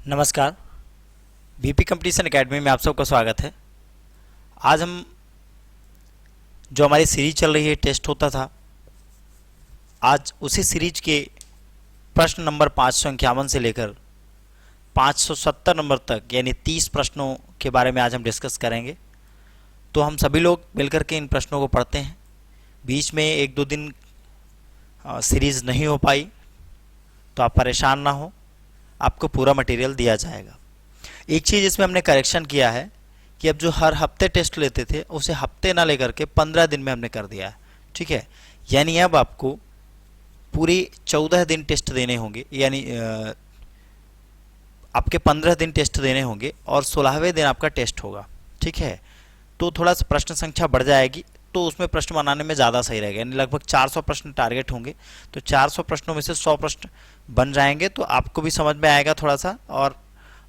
नमस्कार। BP competition academy में आप सबका स्वागत है। आज हम जो हमारी सीरीज चल रही है टेस्ट होता था, आज उसी सीरीज के प्रश्न नंबर 551 से लेकर 570 नंबर तक यानी 30 प्रश्नों के बारे में आज हम डिस्कस करेंगे। तो हम सभी लोग मिलकर के इन प्रश्नों को पढ़ते हैं। बीच में एक दो दिन सीरीज नहीं हो पाई तो आप परेशान ना हो, आपको पूरा मटेरियल दिया जाएगा। एक चीज़ इसमें हमने करेक्शन किया है कि अब जो हर हफ्ते टेस्ट लेते थे उसे हफ्ते ना लेकर के 15 दिन में हमने कर दिया है। ठीक है, यानी अब आपको पूरे 14 दिन टेस्ट देने होंगे, यानी आपके 15 दिन टेस्ट देने होंगे और 16वें दिन आपका टेस्ट होगा। ठीक है, तो थोड़ा सा प्रश्न संख्या बढ़ जाएगी तो उसमें प्रश्न बनाने में ज़्यादा सही रहेगा। यानी लगभग 400 प्रश्न टारगेट होंगे, तो 400 प्रश्नों में से 100 प्रश्न बन जाएंगे तो आपको भी समझ में आएगा थोड़ा सा, और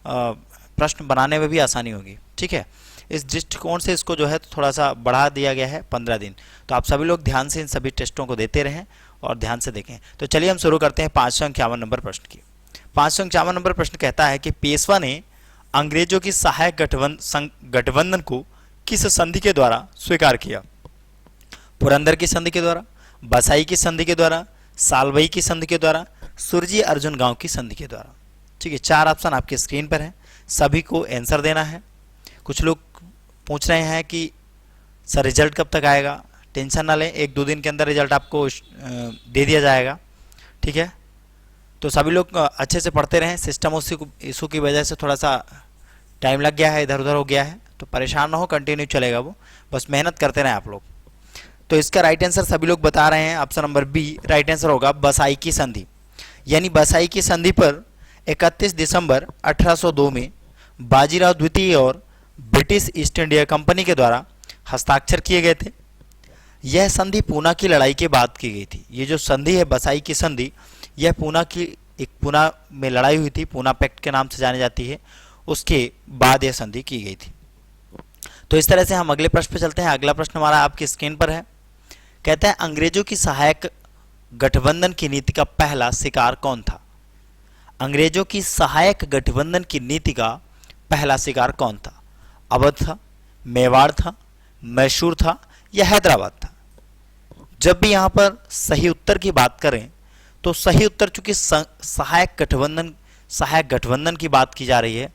प्रश्न बनाने में भी आसानी होगी। ठीक है, इस दृष्टिकोण से इसको जो है थोड़ा सा बढ़ा दिया गया है 15 दिन। तो आप सभी लोग ध्यान से इन सभी टेस्टों को देते रहें और ध्यान से देखें। तो चलिए हम शुरू करते हैं 551 नंबर प्रश्न की। 551 नंबर प्रश्न कहता है कि पेशवा ने अंग्रेजों की सहायक गठबंधन को किस संधि के द्वारा स्वीकार किया? पुरंदर की संधि के द्वारा, बसाई की संधि के द्वारा, सालवई की संधि के द्वारा, सुरजी अर्जुन गांव की संधि के द्वारा। ठीक है, 4 ऑप्शन आपके स्क्रीन पर है, सभी को आंसर देना है। कुछ लोग पूछ रहे हैं कि सर रिजल्ट कब तक आएगा? टेंशन ना लें, 1-2 दिन के अंदर रिजल्ट आपको दे दिया जाएगा। ठीक है, तो सभी लोग अच्छे से पढ़ते रहें। सिस्टम इशू की वजह से थोड़ा सा टाइम लग गया है, इधर उधर हो गया है, तो परेशान ना हो, कंटिन्यू चलेगा वो, बस मेहनत करते रहें आप लोग। तो इसका राइट आंसर सभी लोग बता रहे हैं, option number B right answer होगा, बसाई की संधि। यानी बसाई की संधि पर 31 दिसंबर 1802 में बाजीराव द्वितीय और ब्रिटिश ईस्ट इंडिया कंपनी के द्वारा हस्ताक्षर किए गए थे। यह संधि पूना की लड़ाई के बाद की गई थी। ये जो संधि है बसाई की संधि, यह पूना में लड़ाई हुई थी, पूना पैक्ट के नाम से जानी जाती है, उसके बाद यह संधि की गई थी। तो इस तरह से हम अगले प्रश्न पर चलते हैं। अगला प्रश्न हमारा आपकी स्क्रीन पर है। कहता है अंग्रेजों की सहायक गठबंधन की नीति का पहला शिकार कौन था? अंग्रेजों की सहायक गठबंधन की नीति का पहला शिकार कौन था? अवध था, मेवाड़ था, मैसूर था या हैदराबाद था? जब भी यहां पर सही उत्तर की बात करें तो सही उत्तर, चूंकि सहायक गठबंधन की बात की जा रही है,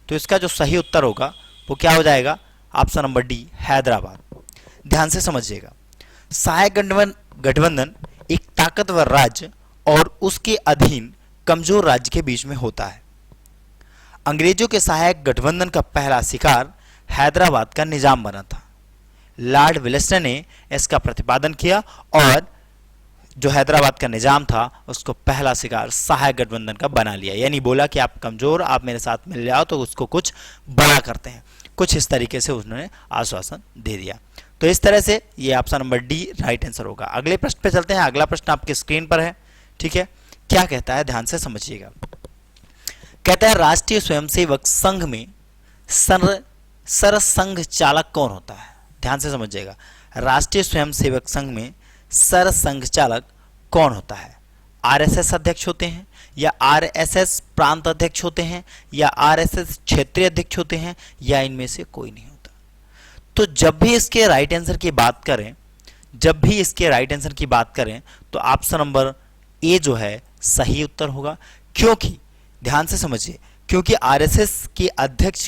तो इसका जो सही उत्तर होगा वो क्या हो जाएगा? Option number D, Hyderabad. ध्यान से समझिएगा, सहायक गठबंधन एक ताकतवर राज्य और उसके अधीन कमजोर राज्य के बीच में होता है। अंग्रेजों के सहायक गठबंधन का पहला शिकार हैदराबाद का निजाम बना था। लॉर्ड विल्सन ने इसका प्रतिपादन किया और जो हैदराबाद का निजाम था उसको पहला शिकार सहायक गठबंधन का बना लिया। यानी बोला कि आप कमजोर, आप मेरे साथ मिल जाओ तो उसको कुछ बड़ा करते हैं। कुछ इस तरीके से उन्होंने आश्वासन दे दिया। तो इस तरह से ये option number D right answer होगा। अगले प्रश्न पे चलते हैं। अगला प्रश्न आपके स्क्रीन पर है। ठीक है, क्या कहता है ध्यान से समझिएगा। कहता है राष्ट्रीय स्वयंसेवक संघ में सरसंघ चालक कौन होता है? ध्यान से समझिएगा, राष्ट्रीय स्वयंसेवक संघ में सरसंघ चालक कौन होता है? आरएसएस अध्यक्ष होते हैं, या आरएसएस प्रांत अध्यक्ष होते हैं, या आरएसएस क्षेत्रीय अध्यक्ष होते हैं, या इनमें से कोई नहीं होता? तो जब भी इसके राइट आंसर की बात करें तो ऑप्शन नंबर ए जो है सही उत्तर होगा। क्योंकि ध्यान से समझिए, क्योंकि आरएसएस के अध्यक्ष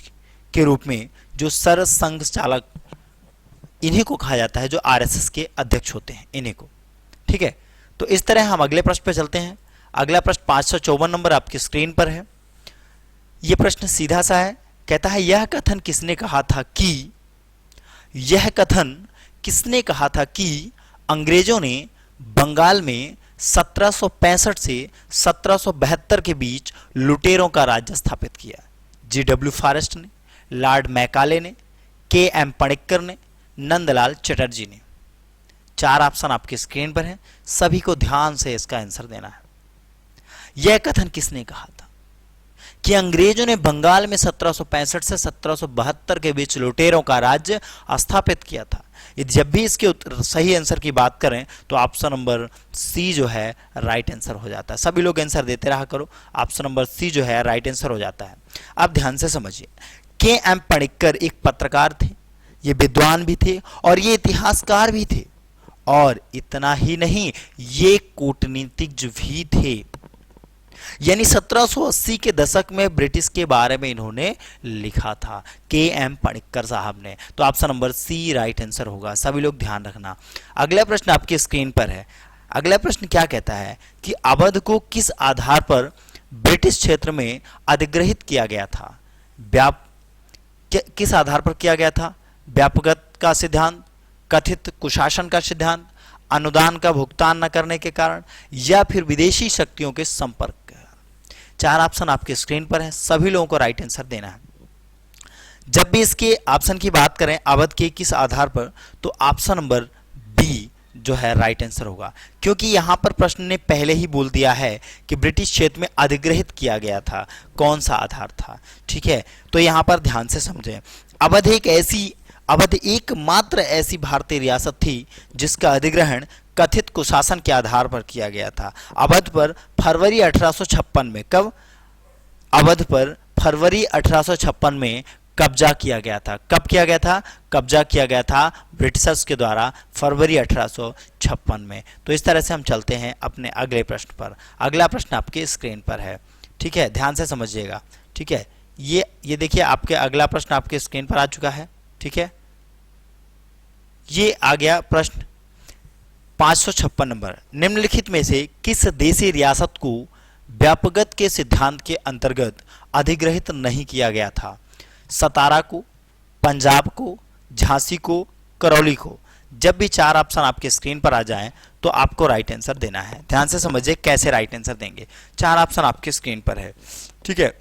के रूप में जो सरसंघ चालक, इन्हीं को कहा जाता है जो आरएसएस के अध्यक्ष होते हैं, इन्हीं को। ठीक है, तो इस तरह हम अगले प्रश्न पर चलते हैं। अगला प्रश्न 554 नंबर आपकी स्क्रीन पर है। यह प्रश्न सीधा सा है। कहता है यह कथन किसने कहा था कि अंग्रेजों ने बंगाल में 1765 से 1772 के बीच लुटेरों का राज्य स्थापित किया? जी.डब्ल्यू. फॉरेस्ट ने, लॉर्ड मैकाले ने, के.एम. पणिक्कर ने, नंदलाल चटर्जी ने। 4 ऑप्शन आपकी स्क्रीन पर हैं, सभी को ध्यान से इसका आंसर देना है। यह कथन किसने कहा था? कि अंग्रेजों ने बंगाल में 1765 से 1772 के बीच लुटेरों का राज्य स्थापित किया था। जब भी इसके सही आंसर की बात करें तो ऑप्शन नंबर सी जो है राइट आंसर हो जाता है। सभी लोग आंसर देते रहा करो, ऑप्शन नंबर सी जो है राइट आंसर हो जाता है। अब ध्यान से समझिए, के एम पणिक्कर एक पत्रकार थे, ये विद्वान भी थे और ये इतिहासकार भी थे, और इतना ही नहीं ये कूटनीतिज्ञ भी थे। यानी 1780 के दशक में ब्रिटिश के बारे में इन्होंने लिखा था, के एम पणिक्कर साहब ने। तो option number C right answer होगा, सभी लोग ध्यान रखना। अगला प्रश्न आपकी स्क्रीन पर है। अगला प्रश्न क्या कहता है कि अवध को किस आधार पर ब्रिटिश क्षेत्र में अधिग्रहित किया गया था? किस आधार पर किया गया था? व्यापकता का सिद्धांत, कथित कुशासन का सिद्धांत, अनुदान का भुगतान न करने के कारण, या फिर विदेशी शक्तियों के संपर्क? चार ऑप्शन आपके स्क्रीन पर है, सभी लोगों को राइट आंसर देना है। जब भी इसके ऑप्शन की बात करें अवध के किस आधार पर, तो ऑप्शन नंबर बी जो है राइट आंसर होगा, क्योंकि यहां पर प्रश्न ने पहले ही बोल दिया है कि ब्रिटिश क्षेत्र में अधिग्रहित किया गया था, कौन सा आधार था। ठीक है, तो यहां पर ध्यान से समझें, अवध एकमात्र ऐसी भारतीय रियासत थी जिसका अधिग्रहण कथित कुशासन के आधार पर किया गया था। अवध पर फरवरी 1856 में अवध पर फरवरी 1856 में कब्जा किया गया था। कब किया गया था? कब्जा किया गया था ब्रिटिशर्स के द्वारा फरवरी 1856 में। तो इस तरह से हम चलते हैं अपने अगले प्रश्न पर। अगला प्रश्न आपके स्क्रीन पर है, ठीक है, ध्यान से समझिएगा। ठीक है, ये देखिए आपके अगला प्रश्न आपके स्क्रीन पर आ चुका है। ठीक है, ये आ गया प्रश्न 556 नंबर। निम्नलिखित में से किस देशी रियासत को व्यापकता के सिद्धांत के अंतर्गत अधिग्रहित नहीं किया गया था? सतारा को, पंजाब को, झांसी को, करौली को? जब भी चार ऑप्शन आपके स्क्रीन पर आ जाएं तो आपको राइट आंसर देना है। ध्यान से समझिए कैसे राइट आंसर देंगे। चार ऑप्शन आपके स्क्रीन पर है। ठीक है,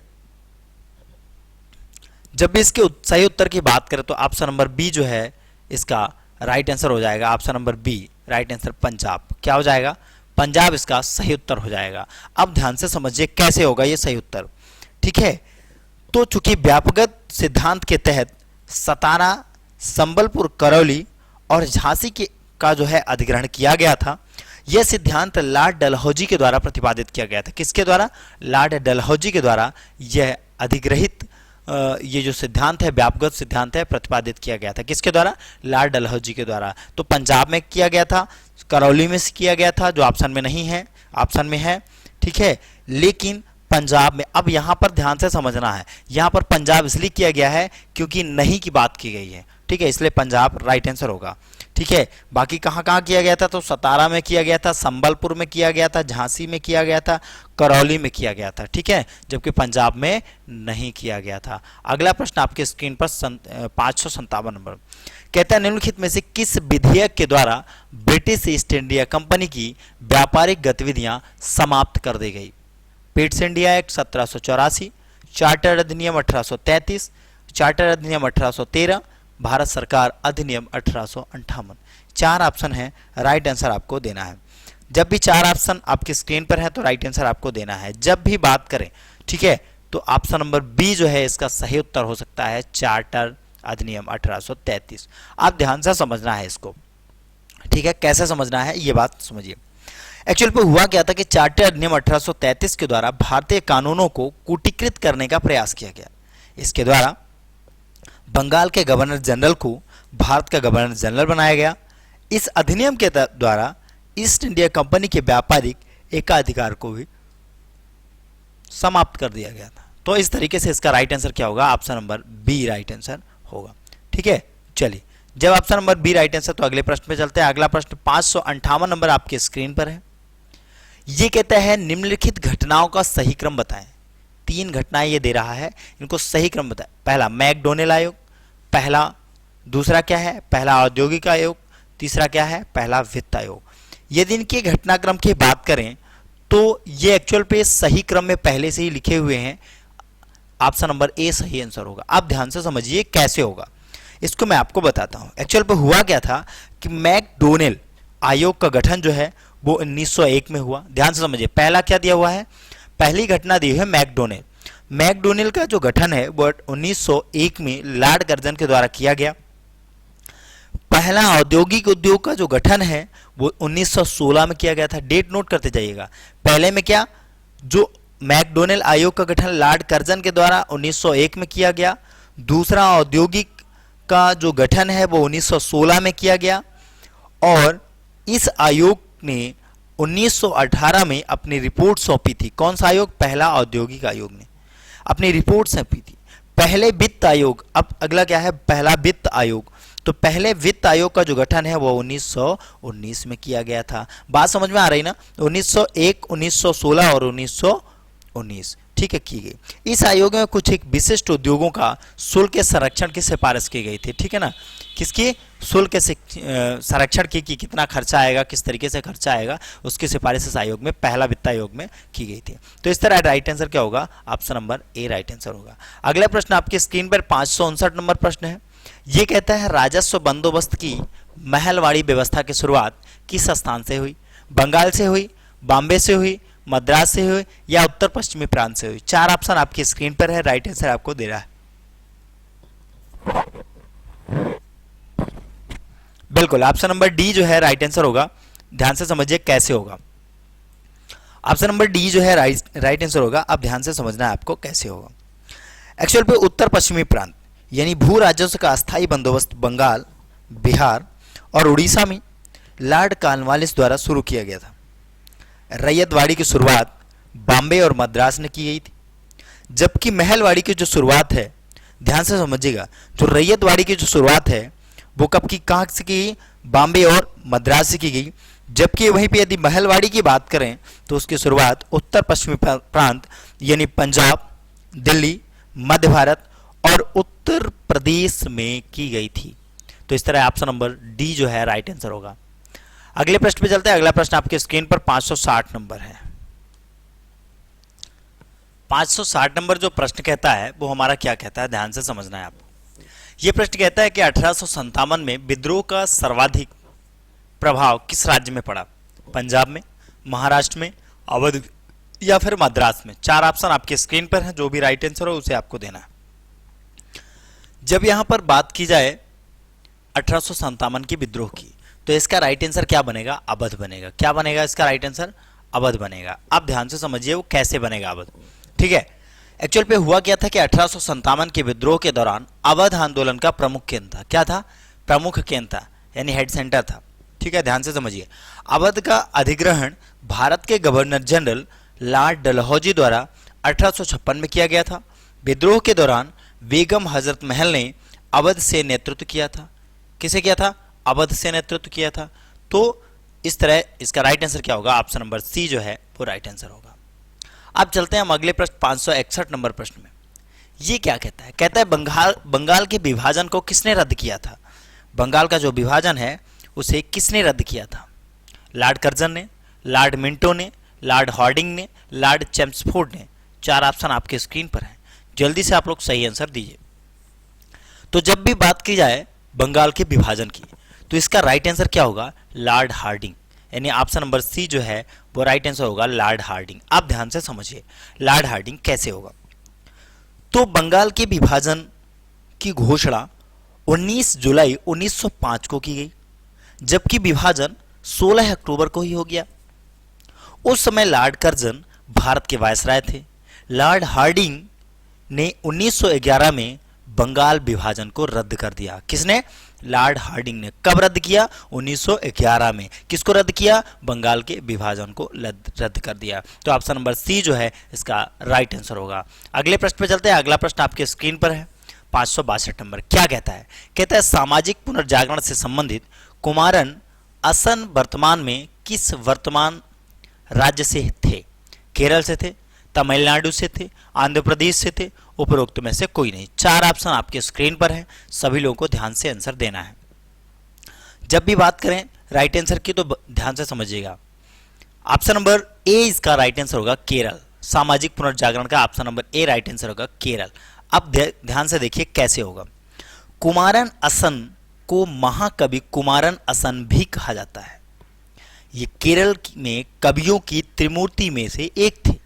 जब भी इसके सही उत्तर की बात करें तो ऑप्शन नंबर बी जो है इसका राइट आंसर हो जाएगा। Option number B right answer Punjab. क्या हो जाएगा? पंजाब इसका सही उत्तर हो जाएगा। अब ध्यान से समझिए कैसे होगा ये सही उत्तर। ठीक है, तो चूंकि व्यापकता सिद्धांत के तहत सतारा, संबलपुर, करौली और झांसी का जो है अधिग्रहण किया गया था, यह सिद्धांत लॉर्ड डलहौजी के द्वारा प्रतिपादित किया गया था। किसके द्वारा? लॉर्ड डलहौजी के द्वारा यह अधिग्रहित ये जो सिद्धांत है, व्यापकता सिद्धांत है, प्रतिपादित किया गया था। किसके द्वारा? लॉर्ड डलहौजी के द्वारा। तो पंजाब में किया गया था, करौली में किया गया था, जो ऑप्शन में नहीं है, ऑप्शन में है। ठीक है, लेकिन पंजाब में, अब यहां पर ध्यान से समझना है, यहां पर पंजाब इसलिए किया गया है क्योंकि नहीं की बात की गई है। ठीक है, इसलिए पंजाब राइट आंसर होगा। ठीक है, बाकी कहां कहां किया गया था? तो सतारा में किया गया था, संबलपुर में किया गया था, झांसी में किया गया था, करौली में किया गया था। ठीक है, जबकि पंजाब में नहीं किया गया था। अगला प्रश्न आपके स्क्रीन पर 557 नंबर कहता है, निम्नलिखित में से किस विधेयक के द्वारा ब्रिटिश ईस्ट इंडिया कंपनी की व्यापारिक गतिविधियां समाप्त कर दी गई? पिट्स इंडिया एक्ट 1784, चार्टर अधिनियम 1833, चार्टर अधिनियम 1813, भारत सरकार अधिनियम 1858। चार ऑप्शन है, राइट आंसर आपको देना है। जब भी चार ऑप्शन आपकी स्क्रीन पर है तो राइट आंसर आपको देना है। जब भी बात करें, ठीक है, तो ऑप्शन नंबर बी जो है इसका सही उत्तर हो सकता है, चार्टर अधिनियम 1833। आप ध्यान से समझना है इसको। ठीक है, कैसे समझना है ये बात समझिए। एक्चुअल पे हुआ क्या था कि चार्टर अधिनियम 1833 के द्वारा भारतीय कानूनों को कूटीकृत करने का प्रयास किया गया। इसके द्वारा बंगाल के गवर्नर जनरल को भारत का गवर्नर जनरल बनाया गया। इस अधिनियम के द्वारा ईस्ट इंडिया कंपनी के व्यापारिक एकाधिकार को भी समाप्त कर दिया गया था। तो इस तरीके से इसका राइट आंसर क्या होगा? Option number B right answer होगा। ठीक है, चलिए, जब option number B right answer, तो अगले प्रश्न पे चलते हैं। अगला प्रश्न 558 नंबर आपके स्क्रीन पर है। ये कहता है, निम्नलिखित घटनाओं का सही क्रम बताएं। तीन घटनाएं ये दे रहा है, इनको सही क्रम बताएं। पहला मैकडोनेल आयोग, दूसरा क्या है? पहला औद्योगिक आयोग, तीसरा क्या है? पहला वित्त आयोग। यदि इनके घटनाक्रम की बात करें तो ये एक्चुअल पे सही क्रम में पहले से ही लिखे हुए हैं। ऑप्शन नंबर ए सही आंसर होगा। अब ध्यान से समझिए कैसे होगा, इसको मैं आपको बताता हूं। एक्चुअल पे हुआ क्या था कि मैकडोनेल आयोग का गठन जो है वो 1901 में हुआ। ध्यान से समझिए, पहला क्या दिया हुआ है? पहली घटना दी है मैकडोनेल। मैकडोनल्ड का जो गठन है वो 1901 में लॉर्ड कर्जन के द्वारा किया गया। पहला औद्योगिक उद्योग का जो गठन है वो 1916 में किया गया था। डेट नोट करते जाइएगा। पहले में क्या, जो मैकडोनल्ड आयोग का गठन लॉर्ड कर्जन के द्वारा 1901 में किया गया। दूसरा औद्योगिक का जो गठन है वो 1916 में किया गया। और इस आयोग ने 1918 में अपनी रिपोर्ट सौंपी थी। कौन सा आयोग? पहला औद्योगिक आयोग ने अपनी रिपोर्ट सौंपी थी। पहले वित्त आयोग, अब अगला क्या है? पहला वित्त आयोग। तो पहले वित्त आयोग का जो गठन है वो 1919 में किया गया था। बात समझ में आ रही ना? 1901, 1916 और 1919, ठीक है, की गई। इस आयोग में कुछ एक विशिष्ट उद्योगों का शुल्क के संरक्षण की सिफारिश की गई थी, ठीक है ना। किसकी? शुल्क के संरक्षण की कि कितना खर्चा आएगा, किस तरीके से खर्चा आएगा, उसकी सिफारिश इस आयोग में, पहला वित्त आयोग में की गई थी। तो इस तरह राइट आंसर क्या होगा? ऑप्शन नंबर ए राइट आंसर होगा। अगला प्रश्न आपकी स्क्रीन पर 559 नंबर प्रश्न है। ये कहता है राजस्व बंदोबस्त की महलवाड़ी व्यवस्था की शुरुआत किस स्थान से हुई? बंगाल से हुई, बॉम्बे से हुई, मद्रास से हुई या उत्तर पश्चिमी प्रांत से हुई? चार ऑप्शन आपकी स्क्रीन पर है, राइट आंसर आपको दे रहा है। बिल्कुल ऑप्शन नंबर डी जो है राइट आंसर होगा। ध्यान से समझिए कैसे होगा। ऑप्शन नंबर डी जो है राइट आंसर होगा। अब ध्यान से समझना है आपको कैसे होगा। एक्चुअल पे उत्तर पश्चिमी प्रांत यानी भू राजस्व का अस्थायी बंदोबस्त बंगाल, बिहार और उड़ीसा में लॉर्ड कॉर्नवालिस द्वारा शुरू किया गया था। रैयतवाड़ी की शुरुआत बॉम्बे और मद्रास ने की गई थी, जबकि महलवाड़ी की जो शुरुआत है, ध्यान से समझिएगा, जो रैयतवाड़ी की जो शुरुआत है वो कब की, कहाँ से की? बॉम्बे और मद्रास से की गई। जबकि वहीं पे यदि महलवाड़ी की बात करें तो उसकी शुरुआत उत्तर पश्चिमी प्रांत यानी पंजाब, दिल्ली, मध्य भारत और उत्तर प्रदेश में की गई थी। तो इस तरह ऑप्शन नंबर डी जो है राइट आंसर होगा। अगले प्रश्न पे चलते हैं। अगला प्रश्न आपके स्क्रीन पर 560 नंबर है। 560 नंबर जो प्रश्न कहता है वो हमारा क्या कहता है, ध्यान से समझना है आपको। ये प्रश्न कहता है कि 1857 में विद्रोह का सर्वाधिक प्रभाव किस राज्य में पड़ा? पंजाब में, महाराष्ट्र में, अवध या फिर मद्रास में? चार ऑप्शन आपके स्क्रीन पर हैं, जो भी राइट आंसर हो उसे आपको देना है। जब यहां पर बात की जाए 1857 की विद्रोह की, तो इसका राइट आंसर क्या बनेगा? अवध बनेगा। क्या बनेगा इसका राइट आंसर? अवध बनेगा। आप ध्यान से समझिए वो कैसे बनेगा अवध, ठीक है। एक्चुअल पे हुआ क्या था कि 1857 के विद्रोह के दौरान अवध आंदोलन का प्रमुख केंद्र था। क्या था? प्रमुख केंद्र था, यानी हेड सेंटर था, ठीक है। ध्यान से समझिए। अवध का अधिग्रहण भारत के गवर्नर जनरल लॉर्ड डलहौजी द्वारा 1856 में किया गया था। विद्रोह के दौरान बेगम हजरत महल ने अवध से नेतृत्व किया था। किसे किया था? अवध से नेतृत्व किया था। तो इस तरह इसका राइट आंसर क्या होगा? ऑप्शन नंबर सी जो है वो राइट आंसर होगा। अब चलते हैं हम अगले प्रश्न 561 नंबर प्रश्न में। ये क्या कहता है? कहता है बंगाल के विभाजन को किसने रद्द किया था? बंगाल का जो विभाजन है उसे किसने रद्द किया था? लॉर्ड कर्जन ने, लॉर्ड मिंटो ने, लॉर्ड हार्डिंग ने, लॉर्ड चेम्सफोर्ड ने? चार ऑप्शन आपके स्क्रीन पर हैं, जल्दी से आप लोग सही आंसर दीजिए। तो जब भी बात की जाए बंगाल के विभाजन की, तो इसका राइट आंसर क्या होगा? लॉर्ड हार्डिंग, यानी ऑप्शन नंबर सी जो है वो राइट आंसर होगा, लॉर्ड हार्डिंग। आप ध्यान से समझिए लॉर्ड हार्डिंग कैसे होगा। तो बंगाल के विभाजन की घोषणा 19 जुलाई 1905 को की गई, जबकि विभाजन 16 अक्टूबर को ही हो गया। उस समय लॉर्ड कर्जन भारत के वायसराय थे। लॉर्ड हार्डिंग ने 1911 में बंगाल विभाजन को रद्द कर दिया। किसने? लॉर्ड हार्डिंग ने। कब रद्द किया? 1911 में। किसको रद्द किया? बंगाल के विभाजन को रद्द कर दिया। तो ऑप्शन नंबर सी जो है इसका राइट आंसर होगा। अगले प्रश्न पे चलते हैं। अगला प्रश्न आपके स्क्रीन पर है 562 नंबर। क्या कहता है? कहता है सामाजिक पुनर्जागरण से संबंधित कुमारन असन वर्तमान में किस वर्तमान राज्य से थे? केरल से थे, तमिलनाडु से थे, आंध्र प्रदेश से थे, उपरोक्त में से कोई नहीं। चार ऑप्शन आपके स्क्रीन पर है, सभी लोगों को ध्यान से आंसर देना है। जब भी बात करें राइट आंसर की तो ध्यान से समझिएगा। ऑप्शन नंबर ए इसका राइट आंसर होगा, केरल। सामाजिक पुनर्जागरण का ऑप्शन नंबर ए राइट आंसर होगा, केरल। अब ध्यान से देखिए कैसे होगा। कुमारन असन को महाकवि कुमारन असन भी कहा जाता है। ये केरल में कवियों की त्रिमूर्ति में से एक थे।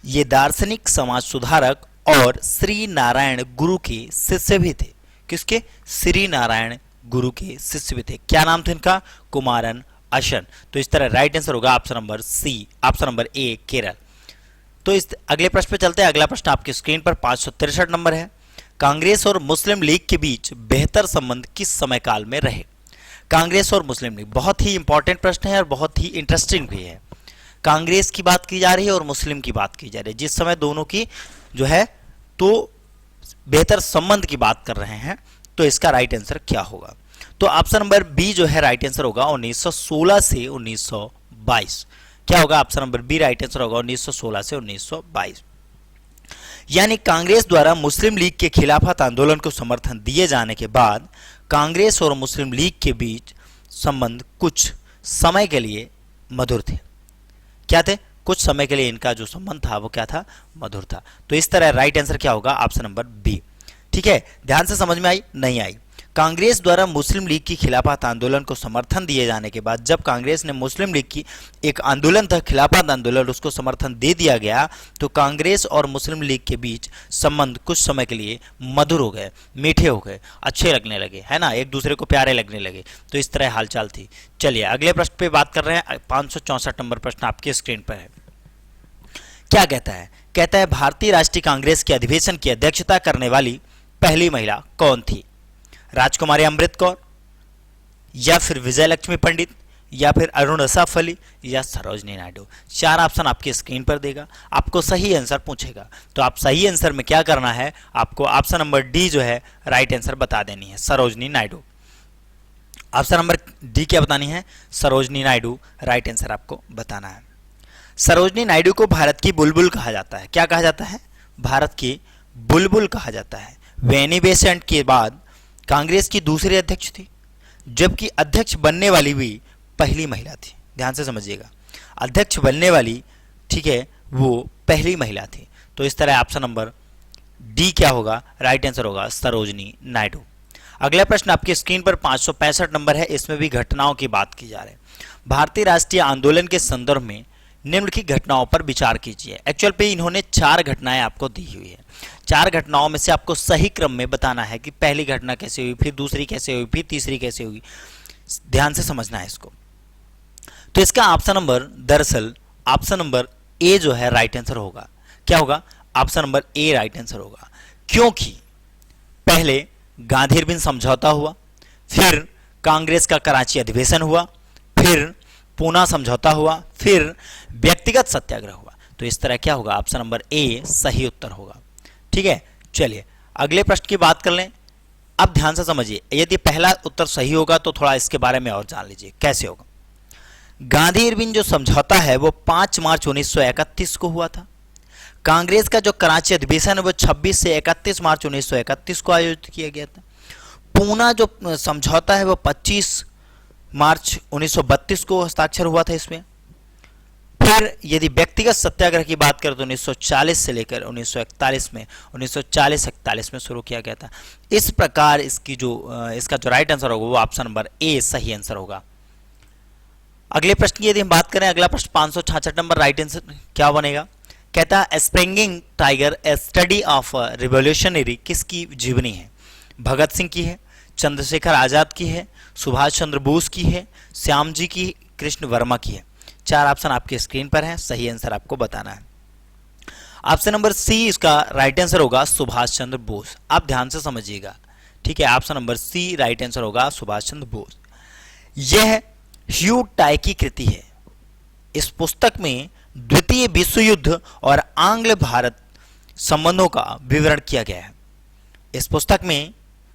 ये दार्शनिक, समाज सुधारक और श्री नारायण गुरु के शिष्य भी थे। किसके? श्री नारायण गुरु के शिष्य भी थे। क्या नाम था इनका? कुमारन अशन। तो इस तरह राइट आंसर होगा option number C, option number A Kerala. तो इस अगले प्रश्न पे चलते हैं। अगला प्रश्न आपकी स्क्रीन पर 563 नंबर है। कांग्रेस और मुस्लिम लीग के बीच बेहतर संबंध किस समय काल में रहे? कांग्रेस और मुस्लिम लीग, बहुत ही इंपॉर्टेंट प्रश्न है और बहुत ही इंटरेस्टिंग भी है। कांग्रेस की बात की जा रही है और मुस्लिम की बात की जा रही है, जिस समय दोनों की जो है तो बेहतर संबंध की बात कर रहे हैं। तो इसका राइट आंसर क्या होगा? तो ऑप्शन नंबर बी जो है राइट आंसर होगा 1916 से 1922। क्या होगा? Option number B right answer होगा 1916 से 1922। यानी कांग्रेस द्वारा मुस्लिम लीग के खिलाफत आंदोलन को समर्थन दिए जाने के बाद कांग्रेस और मुस्लिम लीग के बीच संबंध कुछ समय के लिए मधुर थे। क्या थे? कुछ समय के लिए इनका जो संबंध था वो क्या था? मधुर था। तो इस तरह राइट आंसर क्या होगा? Option number B. ठीक है, ध्यान से समझ में आई? नहीं आई? कांग्रेस द्वारा मुस्लिम लीग की खिलाफत आंदोलन को समर्थन दिए जाने के बाद जब कांग्रेस ने मुस्लिम लीग की एक आंदोलन था, खिलाफत आंदोलन, उसको समर्थन दे दिया गया, तो कांग्रेस और मुस्लिम लीग के बीच संबंध कुछ समय के लिए मधुर हो गए, मीठे हो गए, अच्छे लगने लगे, है ना, एक दूसरे को प्यारे लगने लगे। तो इस तरह हालचाल थी। चलिए अगले प्रश्न पे बात कर रहे हैं। 564 नंबर प्रश्न आपकी स्क्रीन पर है। क्या कहता है? कहता है भारतीय राष्ट्रीय कांग्रेस के अधिवेशन की अध्यक्षता करने वाली पहली महिला कौन थी? राजकुमारी अमृत कौर, या फिर विजय लक्ष्मी पंडित, या फिर अरुणा फली, या सरोजनी नायडू। चार ऑप्शन आपकी स्क्रीन पर देगा, आपको सही आंसर पूछेगा। तो आप सही आंसर में क्या करना है? आपको ऑप्शन नंबर डी जो है राइट आंसर बता देनी है, Sarojini Naidu. Option number D क्या बतानी है? सरोजनी नायडू राइट आंसर आपको बताना है। सरोजनी नायडू को भारत की बुलबुल कहा जाता है। क्या कहा जाता है? भारत की बुलबुल कहा जाता है। वेनी बेसेंट के बाद कांग्रेस की दूसरी अध्यक्ष थी, जबकि अध्यक्ष बनने वाली भी पहली महिला थी। ध्यान से समझिएगा, अध्यक्ष बनने वाली, ठीक है, वो पहली महिला थी। तो इस तरह ऑप्शन नंबर डी क्या होगा? राइट आंसर होगा सरोजनी नायडू। अगला प्रश्न आपकी स्क्रीन पर 565 नंबर है। इसमें भी घटनाओं की बात की जा रही है। भारतीय राष्ट्रीय आंदोलन के संदर्भ में निम्नलिखित घटनाओं पर विचार कीजिए। एक्चुअल पे इन्होंने 4 घटनाएं आपको दी हुई है। 4 घटनाओं में से आपको सही क्रम में बताना है कि पहली घटना कैसे हुई, फिर दूसरी कैसे हुई, फिर तीसरी कैसे हुई। ध्यान से समझना है इसको। तो इसका ऑप्शन नंबर, दरअसल ऑप्शन नंबर ए जो है राइट आंसर होगा। क्या होगा? ऑप्शन नंबर ए राइट आंसर होगा, क्योंकि पहले गांधी इरविन समझौता हुआ, फिर कांग्रेस का कराची अधिवेशन हुआ, फिर पूना समझौता हुआ, फिर व्यक्तिगत सत्याग्रह हुआ। तो इस तरह क्या होगा? ऑप्शन नंबर ए सही उत्तर होगा। ठीक है, चलिए अगले प्रश्न की बात कर लें। अब ध्यान से समझिए, यदि पहला उत्तर सही होगा तो थोड़ा इसके बारे में और जान लीजिए कैसे होगा। गांधी इरविन जो समझौता है वो 5 मार्च 1931 को हुआ था। कांग्रेस का जो कराची अधिवेशन है वो 26 से 31 मार्च 1931 को आयोजित किया गया था। पूना जो समझौता है वो 25 मार्च 1932 को हस्ताक्षर हुआ था इसमें। फिर यदि व्यक्तिगत सत्याग्रह की बात करें तो 1940 से लेकर 1941 में 1940-41 में शुरू किया गया था। इस प्रकार इसका जो राइट आंसर होगा वो ऑप्शन नंबर ए सही आंसर होगा। अगले प्रश्न की यदि हम बात करें, अगला प्रश्न 566 नंबर राइट आंसर क्या बनेगा? कहता है springing tiger A study of revolutionary किसकी जीवनी है? भगत सिंह की है, चंद्रशेखर आजाद की है, सुभाष चंद्र बोस की है, श्याम जी की, कृष्ण वर्मा की है। 4 ऑप्शन आपके स्क्रीन पर हैं, सही आंसर आपको बताना है। ऑप्शन नंबर सी इसका राइट आंसर होगा सुभाष चंद्र बोस। आप ध्यान से समझिएगा, ठीक है, option number C right answer होगा सुभाष चंद्र बोस। यह ह्यू टाई की कृति है। इस पुस्तक में द्वितीय विश्व युद्ध और आंग्ल भारत संबंधों का विवरण किया गया है। इस पुस्तक में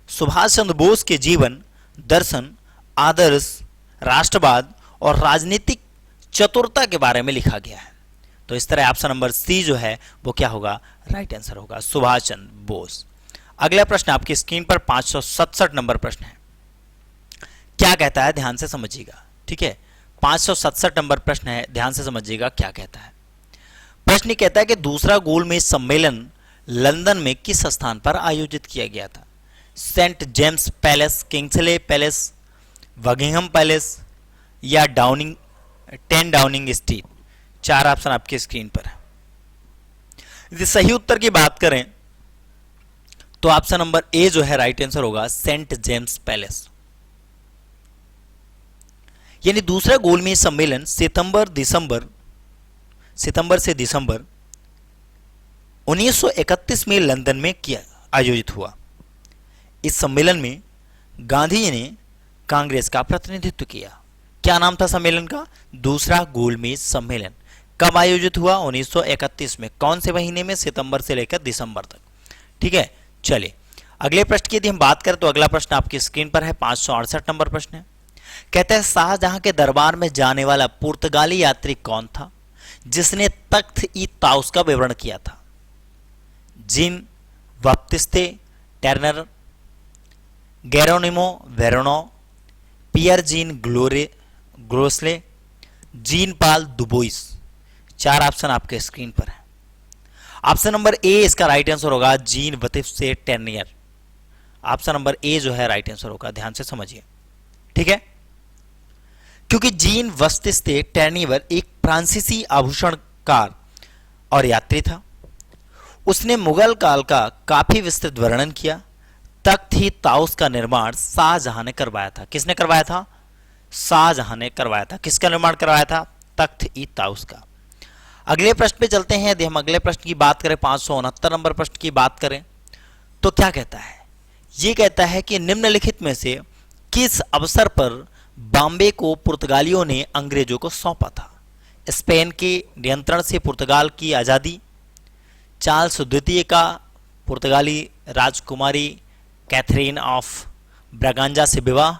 सुभाष चंद्र बोस के जीवन, दर्शन, आदर्श, राष्ट्रवाद और राजनीतिक चतुरता के बारे में लिखा गया है। तो इस तरह ऑप्शन नंबर सी जो है वो क्या होगा? राइट आंसर होगा सुभाष चंद्र बोस। अगला प्रश्न आपकी स्क्रीन पर 567 नंबर प्रश्न है। क्या कहता है? ध्यान से समझिएगा, ठीक है। 567 नंबर प्रश्न है, ध्यान से समझिएगा क्या कहता है। प्रश्न कहता है कि दूसरा गोलमेज सम्मेलन लंदन में किस स्थान पर आयोजित किया गया था? Saint James Palace, Kingsley Palace, Buckingham Palace, या 10 डाउनिंग स्ट्रीट। 4 ऑप्शन आपकी स्क्रीन पर है। यदि सही उत्तर की बात करें तो ऑप्शन नंबर ए जो है राइट आंसर होगा, सेंट जेम्स पैलेस। यानी दूसरा गोलमेज सम्मेलन सितंबर से दिसंबर 1931 में लंदन में आयोजित हुआ। इस सम्मेलन में गांधी जी ने कांग्रेस का प्रतिनिधित्व किया। क्या नाम था सम्मेलन का? दूसरा गोलमेज सम्मेलन। कब आयोजित हुआ? 1931 में। कौन से महीने में? सितंबर से लेकर दिसंबर तक। ठीक है, चलिए अगले प्रश्न की यदि हम बात करें तो अगला प्रश्न आपकी स्क्रीन पर है, 568 नंबर प्रश्न है। कहता है शाहजहां के दरबार में जाने वाला पुर्तगाली यात्री कौन था जिसने तख्त ई ताउस का विवरण किया था? जीन बाप्तिस्ते टर्नर, गेरोनिमो वेरोनो, पियर जीन ग्रोसले, जीन पाल दुबोइस। 4 ऑप्शन आपके स्क्रीन पर है। ऑप्शन नंबर ए इसका राइट आंसर होगा, जीन बाप्तिस्ते टर्नियर। ऑप्शन नंबर ए जो है राइट आंसर होगा, ध्यान से समझिए। ठीक है, क्योंकि जीन बाप्तिस्ते टर्नियर एक फ्रांसीसी आभूषणकार और यात्री था। उसने मुगल काल का काफी विस्तृत वर्णन किया। तख्त ही ताउस का निर्माण शाहजहां ने करवाया था। किसने करवाया था? शाहजहां ने करवाया था। किसका निर्माण करवाया था? तख्त ई ताउस का। अगले प्रश्न पे चलते हैं। यदि हम अगले प्रश्न की बात करें, 569 नंबर प्रश्न की बात करें तो क्या कहता है? ये कहता है कि निम्नलिखित में से किस अवसर पर बॉम्बे को पुर्तगालियों ने अंग्रेजों को सौंपा था? स्पेन के नियंत्रण से पुर्तगाल की आजादी, चार्ल्स द्वितीय का पुर्तगाली राजकुमारी कैथरीन ऑफ ब्रागांजा से विवाह,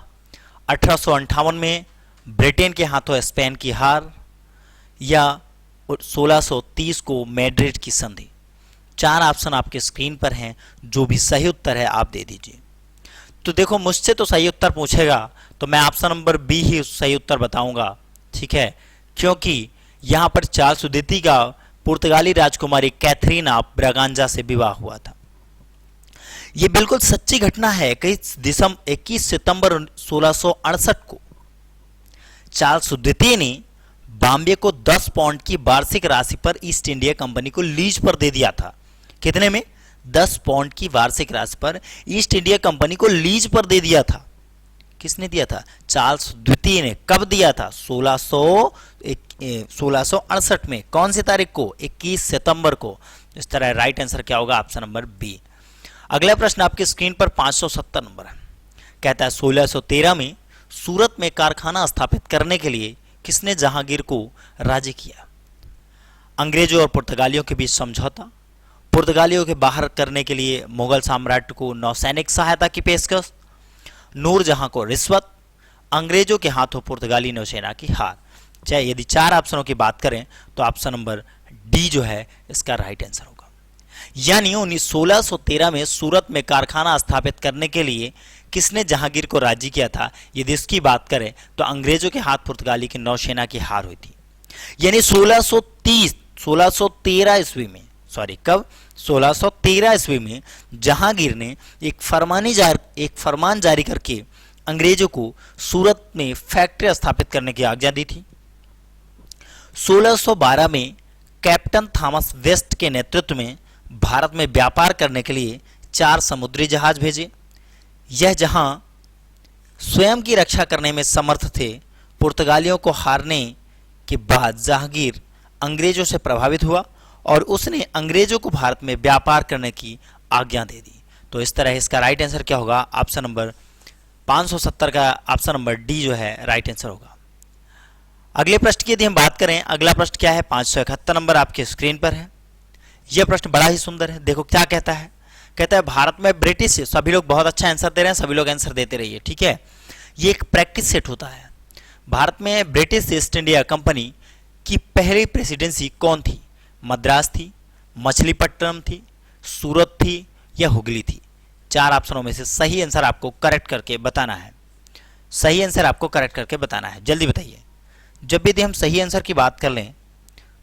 1858 में ब्रिटेन के हाथों स्पेन की हार, या 1630 को मैड्रिड की संधि। 4 ऑप्शन आपके स्क्रीन पर हैं। जो भी सही उत्तर है आप दे दीजिए। तो देखो, मुझसे तो सही उत्तर पूछेगा तो मैं ऑप्शन नंबर बी ही सही उत्तर बताऊंगा। ठीक है, क्योंकि यहां पर चार्ल्स द्वितीय का पुर्तगाली राजकुमारी कैथरीन ऑफ ब्रागांजा से विवाह हुआ था। यह बिल्कुल सच्ची घटना है। 21 सितंबर 1668 को चार्ल्स द्वितीय ने बॉम्बे को 10 पाउंड की वार्षिक राशि पर ईस्ट इंडिया कंपनी को लीज पर दे दिया था। कितने में? 10 पाउंड की वार्षिक राशि पर ईस्ट इंडिया कंपनी को लीज पर दे दिया था। किसने दिया था? चार्ल्स द्वितीय ने। कब दिया था? 1668 में। कौन सी तारीख को? 21 सितंबर को। इस तरह राइट आंसर क्या होगा? Option number B. अगला प्रश्न आपकी स्क्रीन पर 570 नंबर है। कहता है 1613 में सूरत में कारखाना स्थापित करने के लिए किसने जहांगीर को राजी किया? अंग्रेजों और पुर्तगालियों के बीच समझौता, पुर्तगालियों के बाहर करने के लिए मुगल साम्राज्य को नौसैनिक सहायता की पेशकश, नूरजहां को रिश्वत, अंग्रेजों के हाथों पुर्तगाली नौसेना की हार। चाहे यदि 4 ऑप्शनों की बात करें तो ऑप्शन नंबर डी जो है इसका राइट आंसर होगा। यानी 1613 में सूरत में कारखाना स्थापित करने के लिए किसने जहांगीर को राजी किया था? यदि इसकी बात करें तो अंग्रेजों के हाथ पुर्तगाली की नौसेना की हार हुई थी। यानी 1613 ईस्वी में, सॉरी कब? 1613 ईस्वी में जहांगीर ने एक फरमान जारी करके अंग्रेजों को सूरत में फैक्ट्री स्थापित करने की आज्ञा दी थी। 1612 में कैप्टन थॉमस वेस्ट के नेतृत्व में भारत में व्यापार करने के लिए 4 समुद्री जहाज भेजे। यह जहां स्वयं की रक्षा करने में समर्थ थे, पुर्तगालियों को हारने के बाद जहांगीर अंग्रेजों से प्रभावित हुआ और उसने अंग्रेजों को भारत में व्यापार करने की आज्ञा दे दी। तो इस तरह इसका राइट आंसर क्या होगा? ऑप्शन नंबर 570 का ऑप्शन नंबर डी जो है राइट आंसर होगा। अगले प्रश्न की यदि हम बात करें, अगला प्रश्न क्या है? 571 नंबर आपके स्क्रीन पर है। यह प्रश्न बड़ा ही सुंदर है। देखो क्या कहता है। कहता है भारत में ब्रिटिश, सभी लोग बहुत अच्छा आंसर दे रहे हैं, सभी लोग आंसर देते रहिए। ठीक है, ये एक प्रैक्टिस सेट होता है। भारत में ब्रिटिश ईस्ट इंडिया कंपनी की पहली प्रेसिडेंसी कौन थी? मद्रास थी, मछलीपट्टनम थी, सूरत थी या हुगली थी? 4 ऑप्शनों में से सही आंसर आपको करेक्ट करके बताना है। सही आंसर आपको करेक्ट करके बताना है, जल्दी बताइए। जब यदि हम सही आंसर की बात कर लें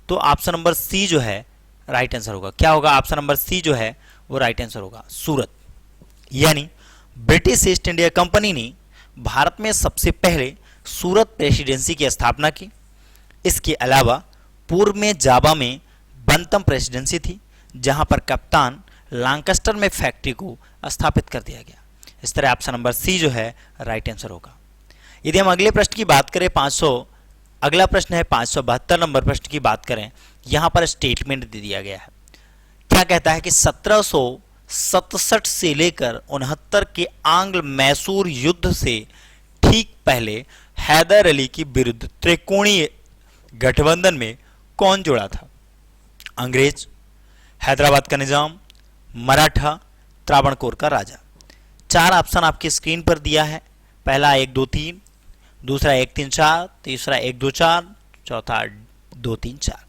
तो ऑप्शन नंबर सी जो है राइट आंसर होगा। क्या होगा? ऑप्शन नंबर सी जो है वो राइट आंसर होगा, सूरत। यानी ब्रिटिश ईस्ट इंडिया कंपनी ने भारत में सबसे पहले सूरत प्रेसिडेंसी की स्थापना की। इसके अलावा पूर्व में जावा में बंतम प्रेसिडेंसी थी, जहां पर कप्तान लैंकास्टर में फैक्ट्री को स्थापित कर दिया गया। इस तरह ऑप्शन नंबर सी जो है राइट आंसर होगा। यदि हम अगले प्रश्न की बात करें, अगला प्रश्न है 572 नंबर प्रश्न की बात करें, यहां पर स्टेटमेंट दे दिया गया है। क्या कहता है कि 1767 से लेकर 69 के आंग्ल मैसूर युद्ध से ठीक पहले हैदर अली के विरुद्ध त्रिकोणीय गठबंधन में कौन जुड़ा था? अंग्रेज, हैदराबाद का निजाम, मराठा, त्रावणकोर का राजा। 4 ऑप्शन आपकी स्क्रीन पर दिया है। पहला 1 2 3, दूसरा 1 3 4, तीसरा 1 2 4, चौथा 2 3 4।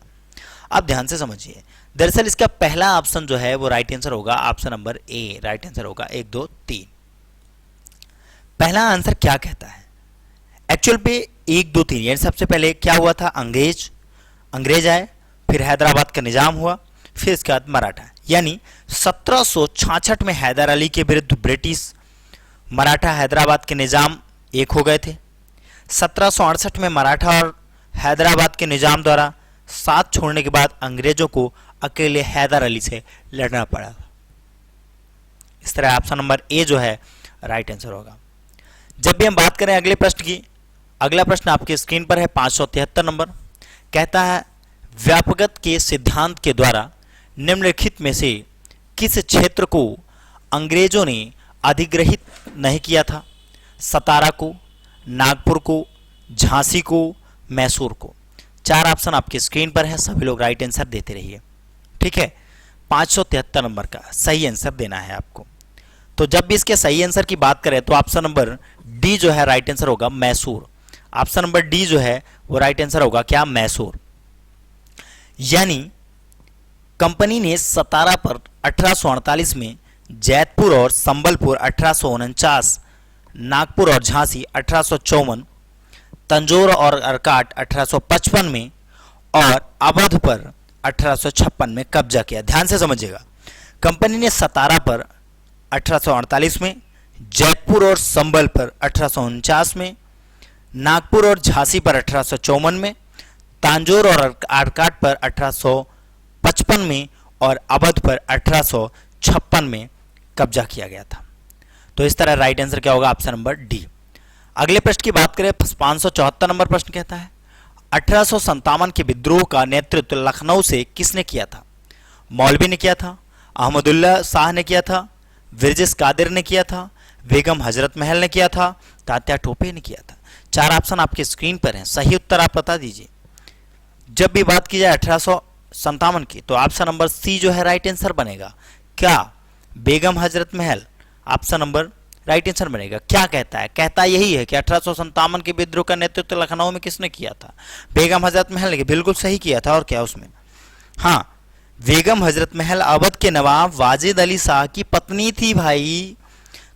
अब ध्यान से समझिए, दरअसल इसका पहला ऑप्शन जो है वो राइट आंसर होगा, ऑप्शन नंबर ए राइट आंसर होगा, 1 2 3। पहला आंसर क्या कहता है? एक्चुअल पे 1 2 3 यानी सबसे पहले क्या हुआ था? अंग्रेज आए, फिर हैदराबाद का निजाम हुआ, फिर इसके बाद मराठा। यानी 1766 में हैदर अली के विरुद्ध ब्रिटिश, मराठा, हैदराबाद के निजाम एक हो गए थे। 1768 में मराठा और हैदराबाद के निजाम द्वारा साथ छोड़ने के बाद अंग्रेजों को अकेले हैदर अली से लड़ना पड़ा। इस तरह ऑप्शन नंबर ए जो है राइट आंसर होगा। जब भी हम बात करें अगले प्रश्न की, अगला प्रश्न आपकी स्क्रीन पर है 573 नंबर। कहता है व्यापकता के सिद्धांत के द्वारा निम्नलिखित में से किस क्षेत्र को अंग्रेजों ने अधिग्रहित नहीं किया था? सतारा को, नागपुर को, झांसी को, मैसूर को। 4 ऑप्शन आपकी स्क्रीन पर है, सभी लोग राइट आंसर देते रहिए। ठीक है, 573 नंबर का सही आंसर देना है आपको। तो जब भी इसके सही आंसर की बात करें तो ऑप्शन नंबर डी जो है राइट आंसर होगा, मैसूर। ऑप्शन नंबर डी जो है वो राइट आंसर होगा क्या? मैसूर। यानी कंपनी ने सतारा पर 1848 में, जैतपुर और संबलपुर 1849, नागपुर और झांसी 1854, तंजौर और अर्काट 1855 में और अवध पर 1856 में कब्जा किया। ध्यान से समझिएगा, कंपनी ने सतारा पर 1848 में, जैतपुर और संबल पर 1849 में, नागपुर और झांसी पर 1854 में, तांजौर और अर्काट पर 1855 में और अवध पर 1856 में कब्जा किया गया था। तो इस तरह राइट आंसर क्या होगा? Option number D. अगले प्रश्न की बात करें, 574 नंबर प्रश्न कहता है 1857 के विद्रोह का नेतृत्व लखनऊ से किसने किया था? मौलवी ने किया था, अहमदुल्ला शाह ने किया था, विरजिस कादिर ने किया था, बेगम हजरत महल ने किया था, तात्या टोपे ने किया था। 4 ऑप्शन आपके स्क्रीन पर हैं, सही उत्तर आप बता दीजिए। जब भी बात की जाए 1857 की तो ऑप्शन नंबर सी जो है राइट आंसर बनेगा। क्या? Begum Hazrat Mahal option number right answer बनेगा। क्या कहता है? कहता यही है कि 1857 के विद्रोह का नेतृत्व लखनऊ में किसने किया था? बेगम हजरत महल ने। बिल्कुल सही किया था, और क्या उसमें? हाँ, बेगम हजरत महल अवध के नवाब वाजिद अली शाह की पत्नी थी भाई।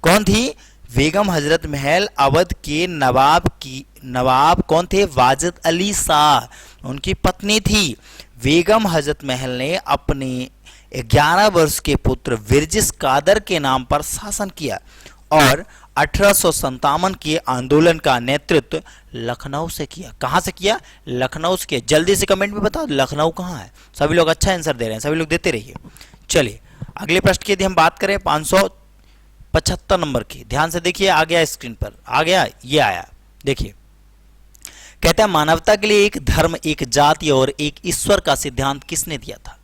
कौन थी? बेगम हजरत महल अवध के नवाब कौन थे? वाजिद अली शाह, उनकी पत्नी थी। बेगम हजरत महल ने अपने 11 वर्ष के पुत्र विरजिस कादर के नाम पर शासन किया और 1857 के आंदोलन का नेतृत्व लखनऊ से किया। कहां से किया? लखनऊ से किया। जल्दी से कमेंट में बताओ लखनऊ कहां है। सभी लोग अच्छा आंसर दे रहे हैं, सभी लोग देते रहिए। चलिए अगले प्रश्न की यदि हम बात करें 575 नंबर की, ध्यान से देखिए, आ गया स्क्रीन पर, आ गया, ये आया, देखिए। कहता है मानवता के लिए एक धर्म, एक जाति और एक ईश्वर का सिद्धांत किसने दिया था?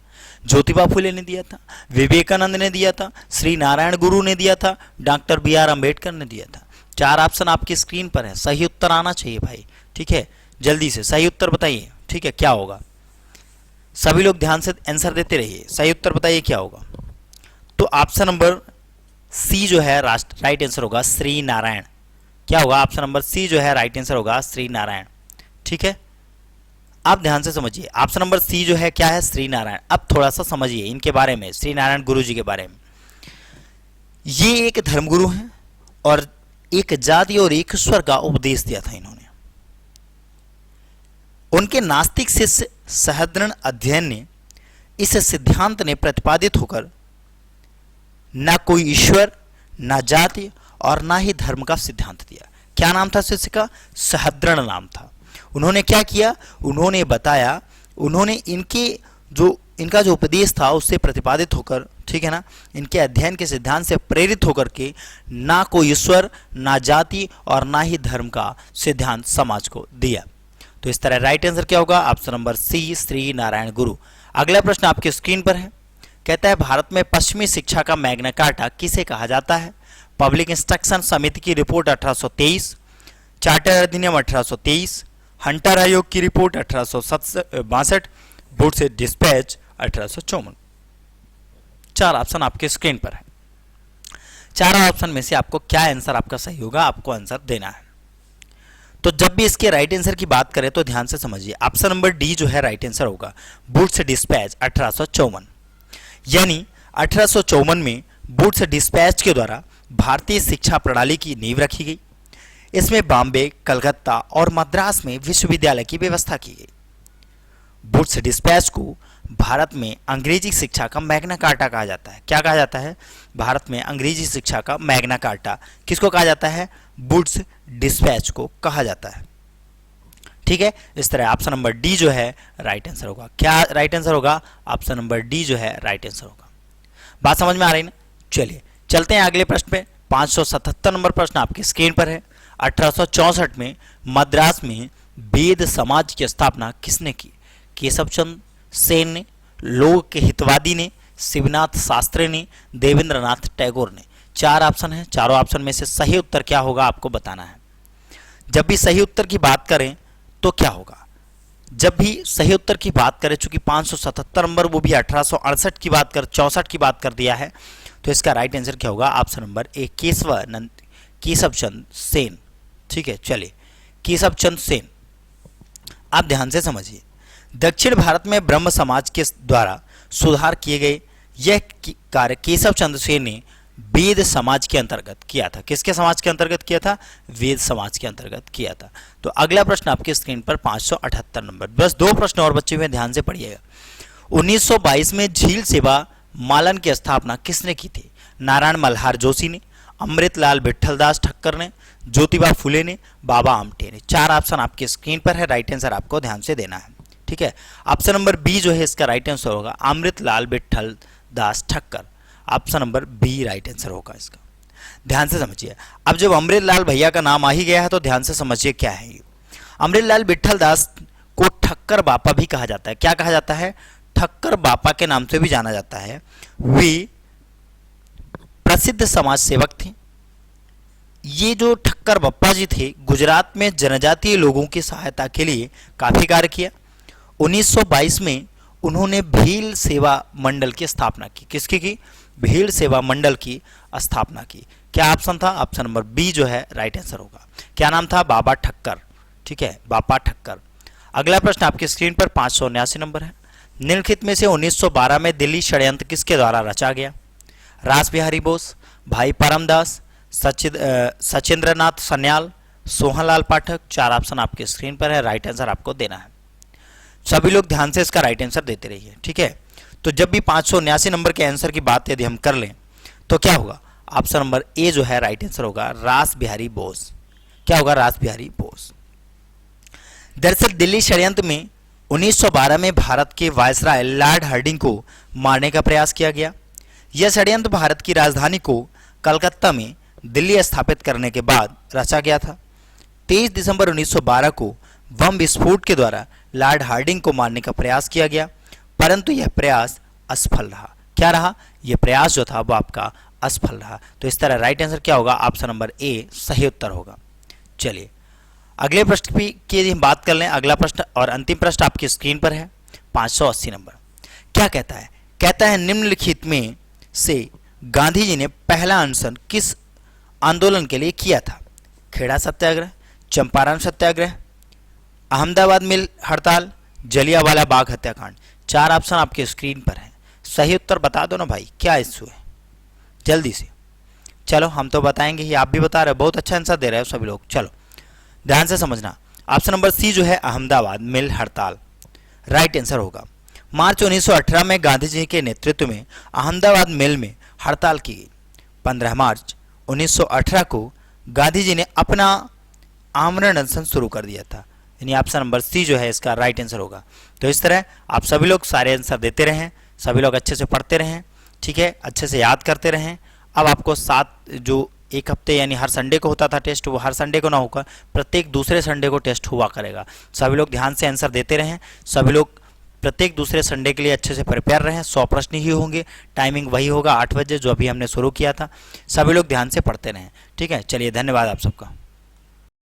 ज्योतिबा फुले ने दिया था, विवेकानंद ने दिया था, श्री नारायण गुरु ने दिया था, डॉक्टर बी.आर. अंबेडकर ने दिया था। 4 ऑप्शन आपकी स्क्रीन पर है, सही उत्तर आना चाहिए भाई। ठीक है, जल्दी से सही उत्तर बताइए। ठीक है, क्या होगा? सभी लोग ध्यान से आंसर देते रहिए, सही उत्तर बताइए क्या होगा। तो ऑप्शन नंबर सी जो है राइट आंसर होगा, श्री नारायण। क्या होगा? ऑप्शन नंबर सी जो है राइट आंसर होगा, श्री नारायण। ठीक है, आप ध्यान से समझिए, ऑप्शन नंबर सी जो है क्या है? श्री नारायण। अब थोड़ा सा समझिए इनके बारे में, श्री नारायण गुरु जी के बारे में। ये एक धर्मगुरु हैं और एक जाति और एक ईश्वर का उपदेश दिया था इन्होंने। उनके नास्तिक शिष्य सहस्त्र अध्ययन ने इस सिद्धांत ने प्रतिपादित होकर ना कोई ईश्वर, ना जाति और ना ही धर्म का सिद्धांत दिया। क्या नाम था शिष्य का? सहस्त्र नाम था। उन्होंने क्या किया? उन्होंने बताया, उन्होंने इनके जो इनका जो उपदेश था उससे प्रतिपादित होकर, ठीक है ना, इनके अध्ययन के सिद्धांत से प्रेरित होकर के ना कोई ईश्वर, ना जाति और ना ही धर्म का सिद्धांत समाज को दिया। तो इस तरह राइट आंसर क्या होगा? Option number C, Shri Narayana Guru. अगला प्रश्न आपकी स्क्रीन पर है, कहता है भारत में पश्चिमी शिक्षा का मैग्ना कार्टा किसे कहा जाता है? पब्लिक इंस्ट्रक्शन समिति की रिपोर्ट 1823, चार्टर अधिनियम 1823, हंटर आयोग की रिपोर्ट 1862, वुड्स डिस्पैच 1854। चार ऑप्शन आपके स्क्रीन पर है। चारों ऑप्शन में से आपको क्या आंसर आपका सही होगा, आपको आंसर देना है। तो जब भी इसके राइट आंसर की बात करें तो ध्यान से समझिए, ऑप्शन नंबर डी जो है राइट आंसर होगा, वुड्स डिस्पैच 1854। यानी 1854 में वुड्स डिस्पैच के द्वारा भारतीय शिक्षा प्रणाली की नींव रखी गई। इसमें बॉम्बे, कलकत्ता और मद्रास में विश्वविद्यालय की व्यवस्था की गई। वुड्स डिस्पैच को भारत में अंग्रेजी शिक्षा का मैग्ना कार्टा कहा जाता है। क्या कहा जाता है? भारत में अंग्रेजी शिक्षा का मैग्ना कार्टा किसको कहा जाता है? वुड्स डिस्पैच को कहा जाता है। ठीक है, इस तरह ऑप्शन नंबर डी जो है राइट आंसर होगा। क्या राइट आंसर होगा? ऑप्शन नंबर डी जो है राइट आंसर होगा। बात समझ में आ रही ना? चलिए चलते हैं अगले प्रश्न पे। 577 नंबर प्रश्न आपकी स्क्रीन पर है। 1864 में मद्रास में वेद समाज की स्थापना किसने की? केशव चंद्र सेन ने, लोक के हितवादी ने, शिवनाथ शास्त्री ने, देवेंद्रनाथ टैगोर ने। चार ऑप्शन है, चारों ऑप्शन में से सही उत्तर क्या होगा आपको बताना है। जब भी सही उत्तर की बात करें तो क्या होगा? जब भी सही उत्तर की बात करें, चूंकि 577 नंबर वो भी 1868 की बात कर 64 की बात कर दिया है, तो इसका राइट आंसर क्या होगा? ऑप्शन नंबर ए, केशव चंद्र सेन। ठीक है, चलिए केशव चंद्र सेन। आप ध्यान से समझिए, दक्षिण भारत में ब्रह्म समाज के द्वारा सुधार किए गए यह कार्य केशव चंद्र सेन ने वेद समाज के अंतर्गत किया था। किसके समाज के अंतर्गत किया था? वेद समाज के अंतर्गत किया था। तो अगला प्रश्न आपके स्क्रीन पर 578 नंबर। बस दो प्रश्न और बच्चे हुए, ध्यान से पढ़िएगा। 1922 में झील सेवा मालन की स्थापना किसने की थी? नारायण मल्हार जोशी ने, अमृतलाल विठलदास ठक्कर ने, ज्योतिबा फुले ने, बाबा आमटे ने। चार ऑप्शन आपके स्क्रीन पर है, राइट आंसर आपको ध्यान से देना है। ठीक है, ऑप्शन नंबर बी जो है इसका राइट आंसर होगा, Amritlal Vithaldas Thakkar. Option number B right answer होगा इसका। ध्यान से समझिए, अब जब अमृतलाल भैया का नाम आ ही गया है तो ध्यान से समझिए क्या है ये। अमृतलाल विठलदास को ठक्कर बापा भी कहा जाता है। क्या कहा जाता है? ठक्कर बापा के नाम से भी जाना जाता है। वे प्रसिद्ध समाज सेवक थे। ये जो ठक्कर बप्पा जी थे, गुजरात में जनजातीय लोगों की सहायता के लिए काफी कार्य किया। 1922 में उन्होंने भील सेवा मंडल की स्थापना की। किसकी की? भील सेवा मंडल की स्थापना की। क्या ऑप्शन था? ऑप्शन नंबर बी जो है राइट आंसर होगा। क्या नाम था? बाबा ठक्कर। ठीक है, बाबा ठक्कर। अगला प्रश्न आपकी स्क्रीन पर 579 नंबर है। निम्नलिखित में से 1912 में दिल्ली षड्यंत्र किसके द्वारा रचा गया? रास बिहारी बोस, भाई परमदास, सचिंद्रनाथ सन्याल, सोहनलाल पाठक। चार ऑप्शन आपके स्क्रीन पर है, राइट आंसर आपको देना है। सभी लोग ध्यान से इसका राइट आंसर देते रहिए। ठीक है, तो जब भी 579 नंबर के आंसर की बात यदि हम कर लें तो क्या होगा? ऑप्शन नंबर ए जो है राइट आंसर होगा, रास बिहारी बोस। क्या होगा? रास बिहारी बोस। दरअसल दिल्ली षड्यंत्र में 1912 में भारत के वायसराय लॉर्ड हार्डिंग को मारने का प्रयास किया गया। यह षड्यंत्र भारत की राजधानी को कलकत्ता में दिल्ली स्थापित करने के बाद रचा गया था। 23 दिसंबर 1912 को बम विस्फोट के द्वारा लॉर्ड हार्डिंग को मारने का प्रयास किया गया, परंतु यह प्रयास असफल रहा। क्या रहा? यह प्रयास जो था वो आपका असफल रहा। तो इस तरह राइट आंसर क्या होगा? ऑप्शन नंबर ए सही उत्तर होगा। चलिए अगले प्रश्न की यदि हम बात कर लें, अगला प्रश्न और अंतिम प्रश्न आपकी स्क्रीन पर है, 580 नंबर। क्या कहता है? कहता है निम्नलिखित में से गांधी जी ने पहला अनशन किस आंदोलन के लिए किया था? खेड़ा सत्याग्रह, चंपारण सत्याग्रह, अहमदाबाद मिल हड़ताल, जलियांवाला बाग हत्याकांड। चार ऑप्शन आपके स्क्रीन पर है, सही उत्तर बता दो ना भाई, क्या इशू है जल्दी से। चलो हम तो बताएंगे ही, आप भी बता रहे हो, बहुत अच्छा आंसर दे रहे हो सभी लोग। चलो ध्यान से समझना, ऑप्शन नंबर सी जो है अहमदाबाद मिल हड़ताल राइट आंसर होगा। मार्च 1918 में गांधी जी के नेतृत्व में अहमदाबाद मिल में हड़ताल की गई। 15 मार्च 1918 को गांधी जी ने अपना आमरण अनशन शुरू कर दिया था। यानी ऑप्शन नंबर सी जो है इसका राइट आंसर होगा। तो इस तरह आप सभी लोग सारे आंसर देते रहें, सभी लोग अच्छे से पढ़ते रहें, ठीक है, अच्छे से याद करते रहें। अब आपको 7 जो एक हफ्ते यानी हर संडे को होता था टेस्ट, वो हर संडे को ना होगा, प्रत्येक दूसरे संडे को टेस्ट हुआ करेगा। सभी लोग ध्यान से आंसर देते रहें, सभी लोग प्रत्येक दूसरे संडे के लिए अच्छे से प्रिपेयर रहें। 100 प्रश्न ही होंगे, टाइमिंग वही होगा 8 बजे जो अभी हमने शुरू किया था। सभी लोग ध्यान से पढ़ते रहें, ठीक है। चलिए धन्यवाद आप सबका।